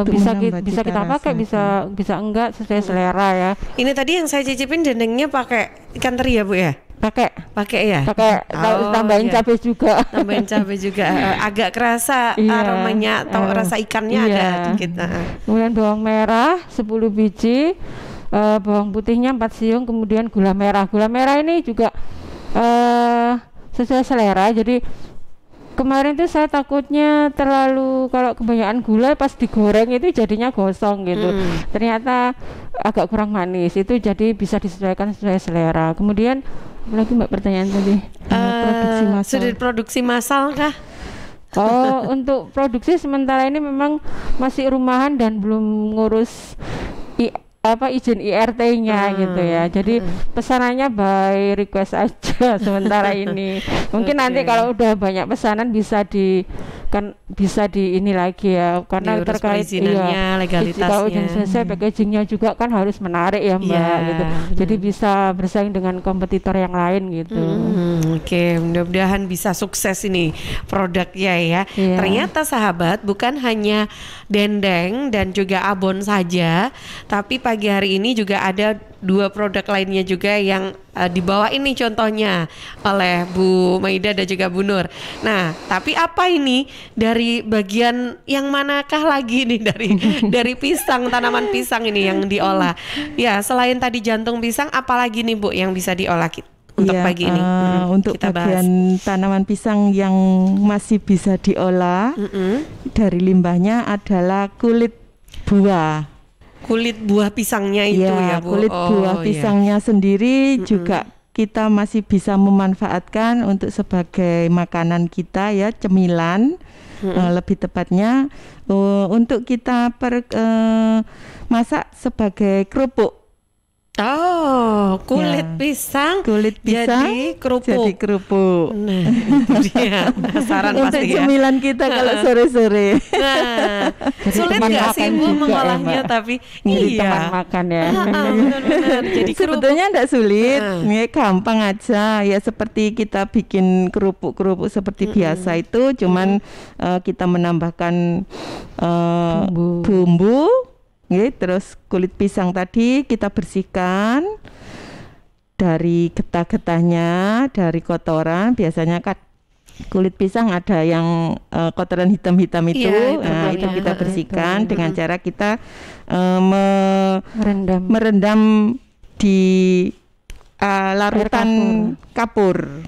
Bisa kita pakai, bisa enggak sesuai selera ya. Ini tadi yang saya cicipin dendengnya pakai ikan teri ya Bu ya? Pakai ya? Tambahin cabai juga. Tambahin cabai juga. Agak kerasa aromanya atau rasa ikannya ada dikit. Kemudian bawang merah 10 biji, bawang putihnya 4 siung, kemudian gula merah. Gula merah ini juga sesuai selera. Jadi kemarin tuh saya takutnya terlalu, kalau kebanyakan gula pas digoreng itu jadinya gosong gitu. Ternyata agak kurang manis, itu jadi bisa disesuaikan sesuai selera. Kemudian lagi Mbak pertanyaan tadi, produksi massal. Sudah produksi massal kah? Oh, untuk produksi sementara ini memang masih rumahan dan belum ngurus izin IRT-nya gitu ya. Jadi pesanannya by request aja sementara ini. Mungkin nanti kalau udah banyak pesanan bisa di ini lagi ya, karena terkait legalitasnya. Kalau udah selesai packagingnya juga kan harus menarik ya Mbak gitu. Jadi bisa bersaing dengan kompetitor yang lain gitu. Oke, mudah-mudahan bisa sukses ini produknya ya. Ternyata sahabat, bukan hanya dendeng dan juga abon saja, tapi pagi hari ini juga ada 2 produk lainnya juga yang dibawa ini contohnya oleh Bu Maida dan juga Bu Nur. Nah, tapi apa ini dari bagian yang manakah lagi nih dari pisang, tanaman pisang ini yang diolah? Ya, selain tadi jantung pisang, apalagi nih Bu yang bisa diolah untuk pagi ini? Untuk kita bagian tanaman pisang yang masih bisa diolah dari limbahnya adalah kulit buah. Kulit buah pisangnya itu ya Bu? Kulit buah pisangnya sendiri juga kita masih bisa memanfaatkan untuk sebagai makanan kita ya, cemilan lebih tepatnya untuk kita masak sebagai kerupuk. Oh, kulit pisang jadi kerupuk. Nah, itu dia. Penasaran untuk pasti ya. cemilan kita kalau sore-sore. Nah, sulit nggak sih Bu mengolahnya? Tapi teman makan ya. Benar. Jadi sebetulnya tidak sulit, ya gampang aja. Ya seperti kita bikin kerupuk seperti biasa itu, cuman kita menambahkan bumbu. Terus kulit pisang tadi kita bersihkan dari getah-getahnya, dari kotoran. Biasanya kan kulit pisang ada yang kotoran hitam-hitam itu, itu kita bersihkan dengan cara kita merendam di larutan kapur.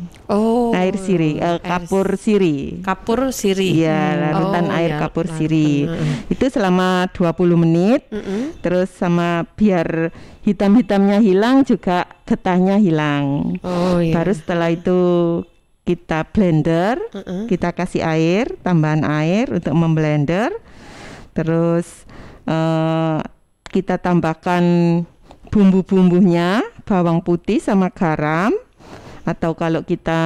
Air siri, kapur siri. Iya, larutan air kapur siri. Itu selama 20 menit. Terus sama biar hitam-hitamnya hilang juga getahnya hilang. Baru setelah itu kita blender, kita kasih air, tambahan air untuk memblender. Terus kita tambahkan bumbu-bumbunya, bawang putih sama garam. Atau kalau kita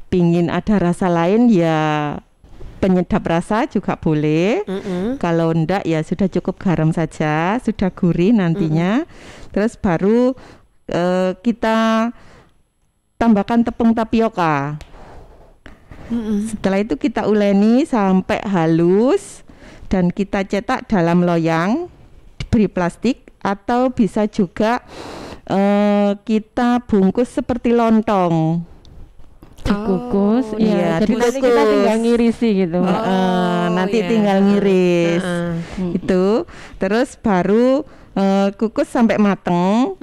pingin ada rasa lain ya penyedap rasa juga boleh. Kalau enggak ya sudah cukup garam saja, sudah gurih nantinya. Terus baru kita tambahkan tepung tapioka. Setelah itu kita uleni sampai halus dan kita cetak dalam loyang, diberi plastik atau bisa juga kita bungkus seperti lontong. Dikukus, jadi nanti kita tinggal ngirisi gitu. Nanti tinggal ngiris itu, terus baru kukus sampai mateng.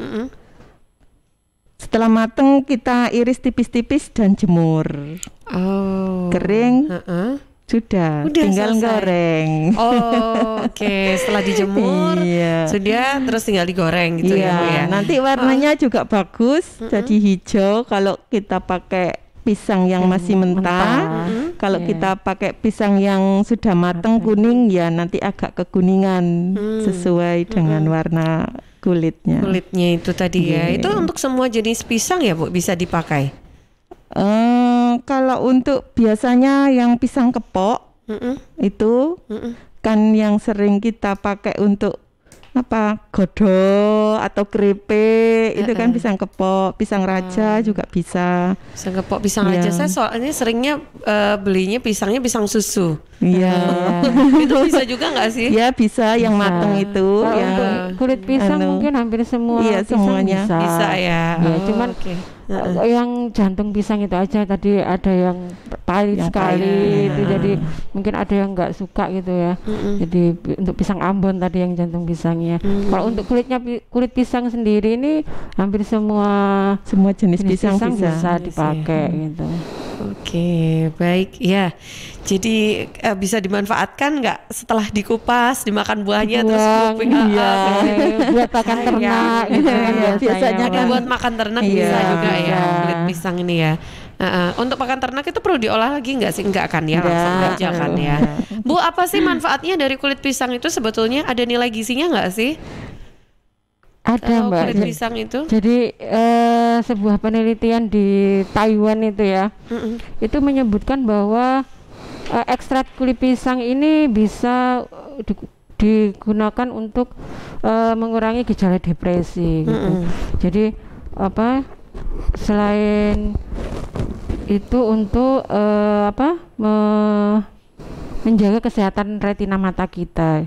Setelah mateng kita iris tipis-tipis dan jemur. Kering. Sudah tinggal selesai. Goreng. Oke. Setelah dijemur, sudah terus tinggal digoreng gitu ya Bu ya. Nanti warnanya juga bagus, jadi hijau kalau kita pakai pisang yang masih mentah. Kalau kita pakai pisang yang sudah matang kuning, ya nanti agak kekuningan sesuai dengan warna kulitnya. Kulitnya itu tadi ya. Itu untuk semua jenis pisang ya Bu bisa dipakai? Kalau untuk biasanya yang pisang kepok itu kan yang sering kita pakai untuk godho atau keripik itu kan pisang kepok, pisang raja juga bisa. Pisang kepok, pisang raja. Saya soalnya seringnya belinya pisangnya pisang susu. Iya. Itu bisa juga nggak sih? Ya bisa, yang matang itu. Kalau untuk kulit pisang mungkin hampir semua pisang semuanya bisa ya. Cuman yang jantung pisang itu aja tadi ada yang pahit sekali itu, jadi mungkin ada yang nggak suka gitu ya. Jadi untuk pisang Ambon tadi yang jantung pisangnya. Kalau untuk kulit pisang sendiri ini hampir semua jenis pisang bisa dipakai gitu. Oke, baik ya. Jadi bisa dimanfaatkan nggak setelah dikupas, dimakan buahnya terus buat makan ternak gitu kan biasanya kan. Buat makan ternak bisa juga ya kulit pisang ini ya. Untuk makan ternak itu perlu diolah lagi nggak sih? Enggak kan ya, langsung aja kan ya. Bu, apa sih manfaatnya dari kulit pisang itu sebetulnya? Ada nilai gizinya nggak sih? Ada Mbak. Kulit pisang itu. Jadi sebuah penelitian di Taiwan itu ya, itu menyebutkan bahwa ekstrak kulit pisang ini bisa digunakan untuk mengurangi gejala depresi gitu. Jadi selain itu untuk menjaga kesehatan retina mata kita.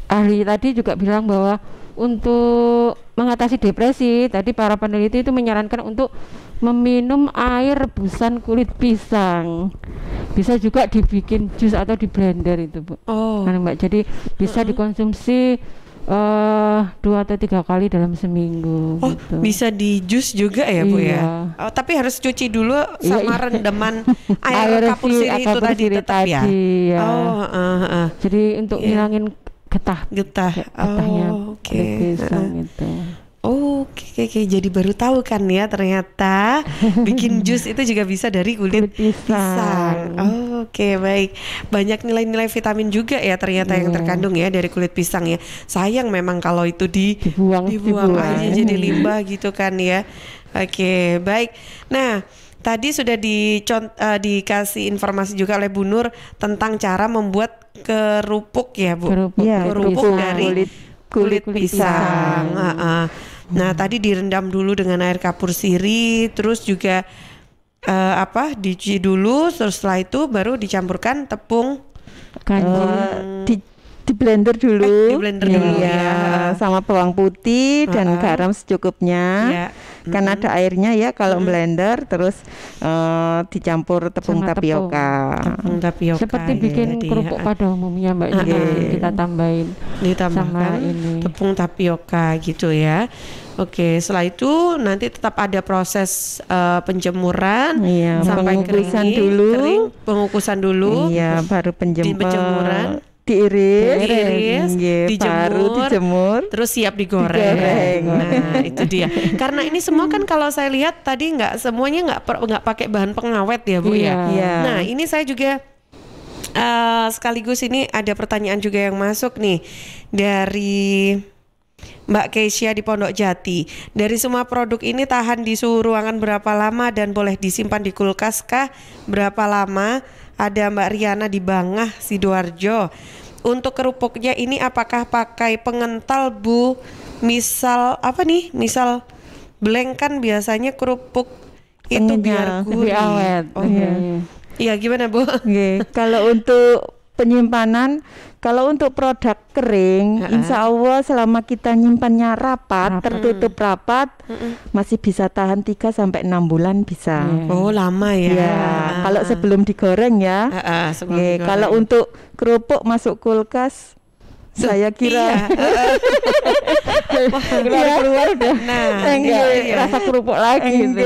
Ahli tadi juga bilang bahwa untuk mengatasi depresi, tadi para peneliti itu menyarankan untuk meminum air rebusan kulit pisang. Bisa juga dibikin jus atau di blender itu Bu. Mbak, jadi bisa dikonsumsi 2 atau 3 kali dalam seminggu. Gitu. Bisa di jus juga ya Bu ya. Tapi harus cuci dulu sama rendaman air kapur sirih itu tadi tetap ya. Jadi untuk ngilangin getahnya pisang itu. Oke, jadi baru tahu kan ya ternyata bikin jus itu juga bisa dari kulit pisang. Oke, baik. Banyak nilai-nilai vitamin juga ya ternyata yang terkandung ya dari kulit pisang ya. Sayang memang kalau itu dibuang aja jadi limbah gitu kan ya. Oke, baik. Nah, tadi sudah dikasih informasi juga oleh Bu Nur tentang cara membuat kerupuk ya Bu. Kerupuk dari kulit pisang. Nah, tadi direndam dulu dengan air kapur sirih, terus juga dicuci dulu, terus setelah itu baru dicampurkan tepung di blender dulu. Di blender dulu ya. Sama bawang putih dan garam secukupnya. Kan ada airnya ya kalau blender, terus dicampur tepung tapioka. Seperti bikin kerupuk pada umumnya Mbak, kita tambahin sama ini tepung tapioka gitu ya. Oke, setelah itu nanti tetap ada proses penjemuran sampai kering, pengukusan dulu. Iya, baru penjemuran. Diiris, dijemur, terus siap digoreng. Nah, itu dia. Karena ini semua kan kalau saya lihat tadi nggak semuanya nggak pakai bahan pengawet ya Bu ya. Nah, ini saya juga sekaligus ini ada pertanyaan juga yang masuk nih dari Mbak Keisha di Pondok Jati. Dari semua produk ini tahan di suhu ruangan berapa lama dan boleh disimpan di kulkas kah? Berapa lama? Ada Mbak Riana di Bangah, Sidoarjo. Untuk kerupuknya ini apakah pakai pengental Bu? Misal Misal blank kan biasanya kerupuk itu biar gurih. Lebih awet. Iya, gimana Bu? Kalau untuk penyimpanan, kalau untuk produk kering, insya Allah selama kita nyimpannya rapat, tertutup rapat, masih bisa tahan 3-6 bulan bisa. Oh, lama ya. Kalau sebelum digoreng ya. Kalau untuk kerupuk masuk kulkas Saya kira keluar udah rasa kerupuk lagi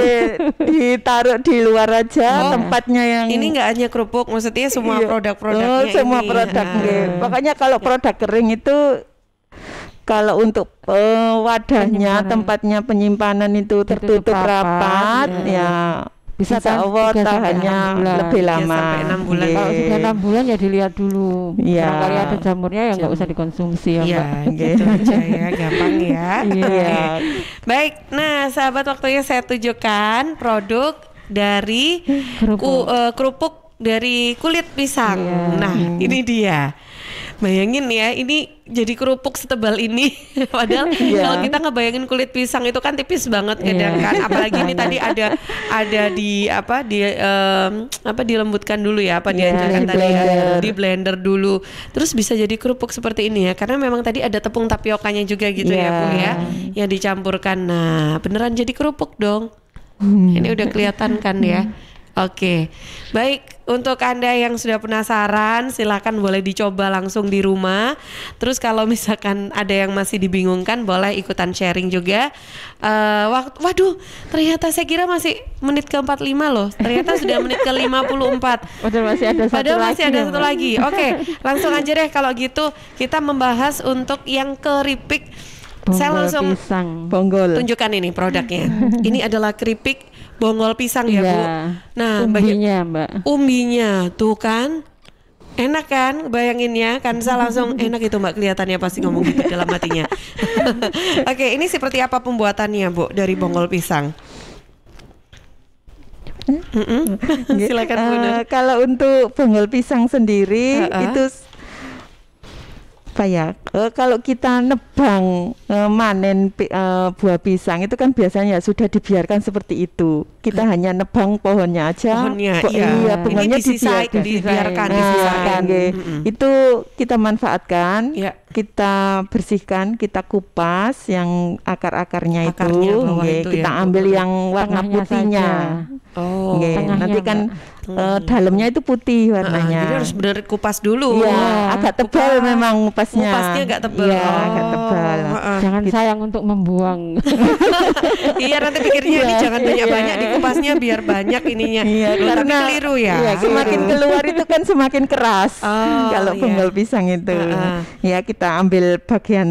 ditaruh di luar aja tempatnya yang ini nggak hanya kerupuk, maksudnya semua produk-produknya semua produk Pokoknya kalau produk kering itu kalau untuk wadahnya tempatnya penyimpanan itu tertutup rapat ya bisa Allah tahannya lebih lama. Sampai 6 bulan. Kalau sudah 6 bulan ya dilihat dulu. Barangkali ada jamurnya ya nggak usah dikonsumsi ya Mbak. Gitu aja ya, gampang ya. Baik, nah sahabat waktunya saya tunjukkan produk dari kerupuk dari kulit pisang. Nah ini dia. Bayangin ya, ini jadi kerupuk setebal ini. Padahal kalau kita ngebayangin kulit pisang itu kan tipis banget kadang kan. Apalagi ini tadi ada dilembutkan dulu ya, dihancurkan tadi di blender dulu. Terus bisa jadi kerupuk seperti ini ya, karena memang tadi ada tepung tapiokanya juga gitu ya Bu ya, yang dicampurkan. Nah, beneran jadi kerupuk dong. Ini udah kelihatan kan ya. Oke, baik, untuk Anda yang sudah penasaran silakan boleh dicoba langsung di rumah. Terus kalau misalkan ada yang masih dibingungkan boleh ikutan sharing juga. Waduh, ternyata saya kira masih menit ke-45 loh. Ternyata sudah menit ke-54. Padahal masih ada satu lagi. Oke, langsung aja deh kalau gitu kita membahas untuk yang keripik. Saya langsung bonggol. Tunjukkan ini produknya. Ini adalah keripik bonggol pisang ya Bu. Nah, umbinya tuh kan enak kan, bayanginnya kan. Saya langsung enak itu Mbak, kelihatannya pasti ngomong gitu dalam hatinya. Oke, ini seperti apa pembuatannya Bu dari bonggol pisang? Silakan Bu. Kalau untuk bonggol pisang sendiri itu kalau kita nebang manen buah pisang itu kan biasanya sudah dibiarkan seperti itu. Kita hanya nebang pohonnya aja. Pohonnya dibiarkan. Itu kita manfaatkan, kita bersihkan, kita kupas yang akar-akarnya itu, kita ambil yang warna putihnya. Nanti kan dalamnya itu putih warnanya. Jadi harus benar kupas dulu. Agak tebal memang kupasnya. Kupasnya agak tebal. Agak tebal. Jangan sayang untuk membuang. Iya, nanti pikirnya ini jangan banyak-banyak dikupasnya biar banyak ininya. Karena keliru ya. Semakin keluar itu kan semakin keras. Kalau bonggol pisang itu. Ya kita ambil bagian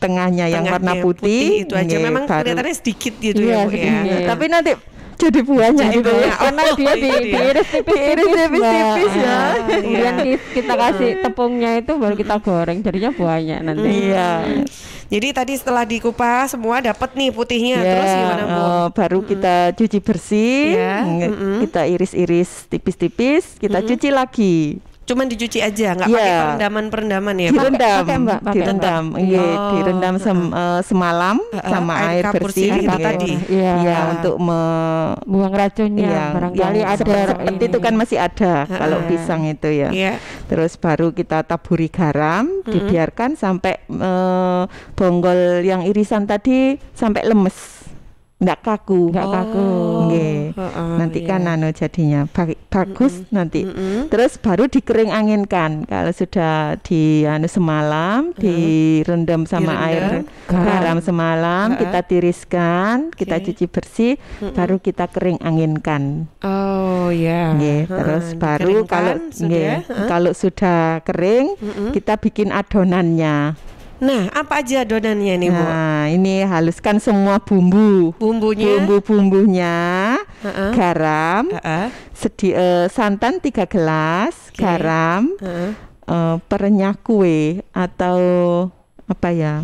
tengahnya yang warna putih itu aja. Memang kelihatannya sedikit gitu ya Bu ya. Tapi nanti jadi buahnya itu karena dia diiris tipis ya. Kemudian kita kasih tepungnya itu baru kita goreng, jadinya buahnya nanti. Jadi tadi setelah dikupas semua dapat nih putihnya, terus gimana Bu? Baru kita cuci bersih, kita iris-iris tipis-tipis, kita cuci lagi. Cuman dicuci aja, nggak pakai perendaman ya? Direndam semalam sama air bersih tadi. Untuk buang racunnya. Barangkali ada itu kan masih ada kalau pisang itu ya. Terus baru kita taburi garam, dibiarkan sampai bonggol yang irisan tadi sampai lemes. Nggak kaku. Nanti kan jadinya bagus nanti. Terus baru dikering anginkan. Kalau sudah semalam direndam sama air garam semalam, kita tiriskan, kita cuci bersih, baru kita kering anginkan. Terus baru kalau sudah kering, kita bikin adonannya. Nah, apa aja adonannya nih Bu? Nah, ini haluskan semua bumbunya, garam, santan 3 gelas, garam, perenyah kue atau apa ya?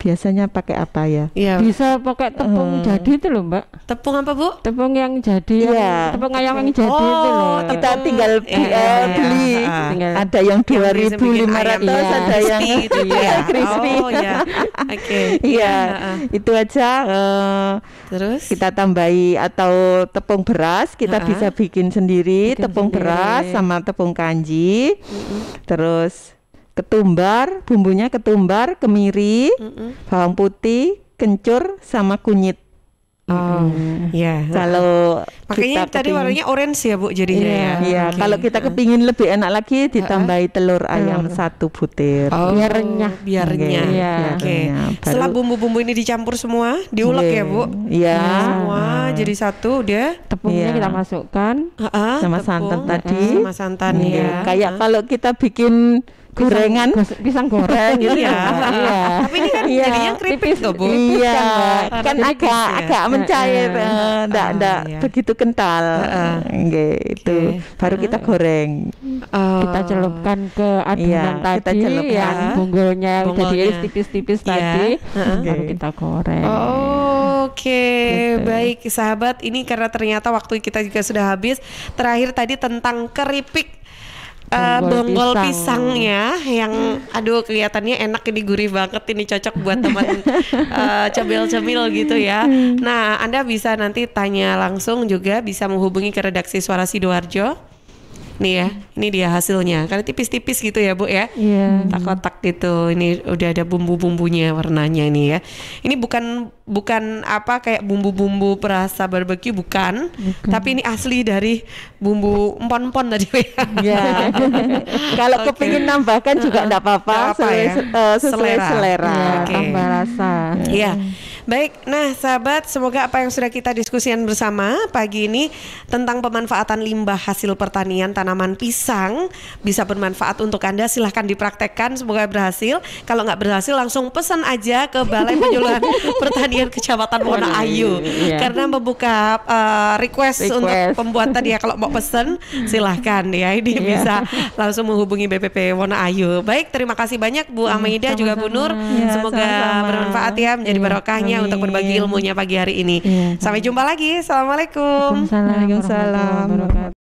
Biasanya pakai apa ya? Bisa pakai tepung jadi itu loh Mbak. Tepung apa Bu? Tepung yang jadi, tepung ayam yang jadi itu loh. Kita tinggal beli. Ada yang 2.500, ada yang crispy. Itu aja. Terus kita tambahi atau tepung beras, kita bisa bikin sendiri tepung beras sama tepung kanji. Terus ketumbar, bumbunya ketumbar, kemiri, bawang putih, kencur, sama kunyit. Ya. Kalau makanya kita tadi warnanya orange ya Bu jadinya ya. Iya, Okay. kalau kita kepingin lebih enak lagi ditambahi telur ayam 1 butir. Biar renyah. Biar renyah. Iya. Oke. Setelah bumbu-bumbu ini dicampur semua, diulek ya Bu. Iya. Semua jadi satu udah. Tepungnya kita masukkan sama santan tadi. Sama santan ya. Kayak kalau kita bikin gorengan, pisang goreng gitu ya. Iya. Tapi ini kan jadinya keripik tuh Bu. Iya, kan tipis agak mencair, enggak begitu kental. Gitu. Baru kita goreng. Kita celupkan ke adonan kita tadi celupkan. yang bunggulnya udah diiris tipis-tipis tadi, baru kita goreng. Oke, baik sahabat. Ini karena ternyata waktu kita juga sudah habis. Terakhir tadi tentang keripik bonggol pisangnya yang aduh kelihatannya enak, ini gurih banget, ini cocok buat teman cemil-cemil gitu ya. Nah, Anda bisa nanti tanya langsung juga, bisa menghubungi ke redaksi Suara Sidoarjo. Nih ya, ini dia hasilnya. Karena tipis-tipis gitu ya Bu ya. Iya. Kotak-kotak gitu. Ini udah ada bumbu-bumbunya warnanya ini ya. Ini bukan apa kayak bumbu-bumbu perasa barbeque bukan. Tapi ini asli dari bumbu empon-empon tadi ya. Kalau kepingin nambahkan juga enggak apa-apa, sesuai selera. Tambah rasa. Iya. Baik, nah sahabat, semoga apa yang sudah kita diskusikan bersama pagi ini tentang pemanfaatan limbah hasil pertanian tanaman pisang bisa bermanfaat untuk Anda. Silahkan dipraktekkan, semoga berhasil. Kalau nggak berhasil langsung pesan aja ke Balai Penyuluhan Pertanian Kecamatan Wonoayu. Karena membuka request untuk pembuatan ya. Kalau mau pesan silahkan ya, ini bisa langsung menghubungi BPP Wonoayu. Baik, terima kasih banyak Bu Amaida juga Bu Nur. Semoga bermanfaat ya, menjadi barokahnya untuk berbagi ilmunya pagi hari ini. Sampai jumpa lagi. Assalamualaikum. Waalaikumsalam.